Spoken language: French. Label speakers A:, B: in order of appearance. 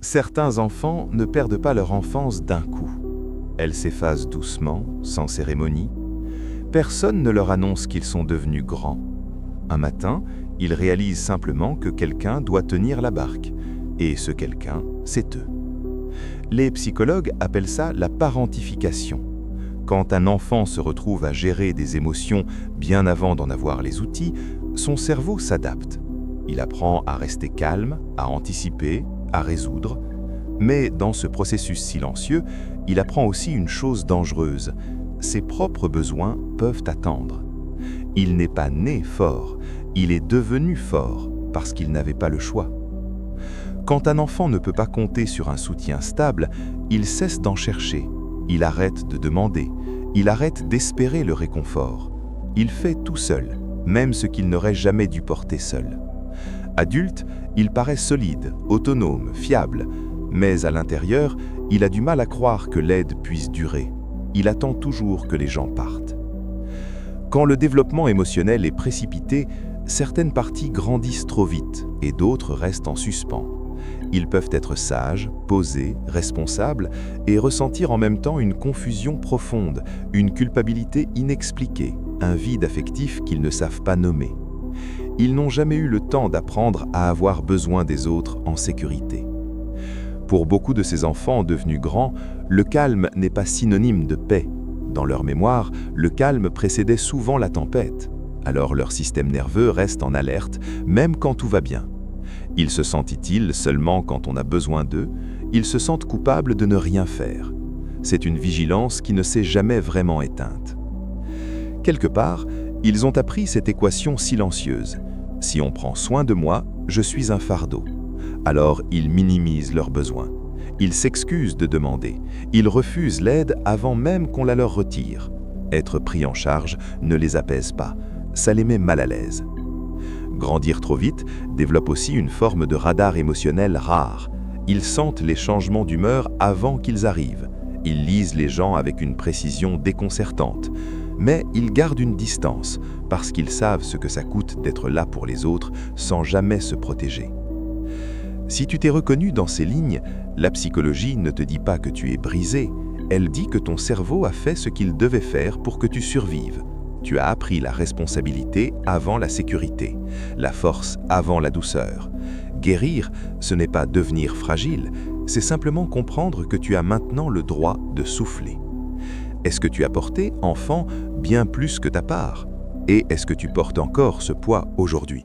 A: Certains enfants ne perdent pas leur enfance d'un coup. Elle s'efface doucement, sans cérémonie. Personne ne leur annonce qu'ils sont devenus grands. Un matin, ils réalisent simplement que quelqu'un doit tenir la barque. Et ce quelqu'un, c'est eux. Les psychologues appellent ça la parentification. Quand un enfant se retrouve à gérer des émotions bien avant d'en avoir les outils, son cerveau s'adapte. Il apprend à rester calme, à anticiper, à résoudre. Mais dans ce processus silencieux, il apprend aussi une chose dangereuse. Ses propres besoins peuvent attendre. Il n'est pas né fort, il est devenu fort parce qu'il n'avait pas le choix. Quand un enfant ne peut pas compter sur un soutien stable, il cesse d'en chercher, il arrête de demander, il arrête d'espérer le réconfort. Il fait tout seul, même ce qu'il n'aurait jamais dû porter seul. Adulte, il paraît solide, autonome, fiable, mais à l'intérieur, il a du mal à croire que l'aide puisse durer. Il attend toujours que les gens partent. Quand le développement émotionnel est précipité, certaines parties grandissent trop vite et d'autres restent en suspens. Ils peuvent être sages, posés, responsables et ressentir en même temps une confusion profonde, une culpabilité inexpliquée, un vide affectif qu'ils ne savent pas nommer. Ils n'ont jamais eu le temps d'apprendre à avoir besoin des autres en sécurité. Pour beaucoup de ces enfants devenus grands, le calme n'est pas synonyme de paix. Dans leur mémoire, le calme précédait souvent la tempête. Alors leur système nerveux reste en alerte, même quand tout va bien. Ils se sentent utiles seulement quand on a besoin d'eux, ils se sentent coupables de ne rien faire. C'est une vigilance qui ne s'est jamais vraiment éteinte. Quelque part, ils ont appris cette équation silencieuse. Si on prend soin de moi, je suis un fardeau. Alors ils minimisent leurs besoins. Ils s'excusent de demander. Ils refusent l'aide avant même qu'on la leur retire. Être pris en charge ne les apaise pas. Ça les met mal à l'aise. Grandir trop vite développe aussi une forme de radar émotionnel rare. Ils sentent les changements d'humeur avant qu'ils arrivent. Ils lisent les gens avec une précision déconcertante. Mais ils gardent une distance parce qu'ils savent ce que ça coûte d'être là pour les autres sans jamais se protéger. Si tu t'es reconnu dans ces lignes, la psychologie ne te dit pas que tu es brisé, elle dit que ton cerveau a fait ce qu'il devait faire pour que tu survives. Tu as appris la responsabilité avant la sécurité, la force avant la douceur. Guérir, ce n'est pas devenir fragile, c'est simplement comprendre que tu as maintenant le droit de souffler. Est-ce que tu as porté, enfant, bien plus que ta part? Et est-ce que tu portes encore ce poids aujourd'hui?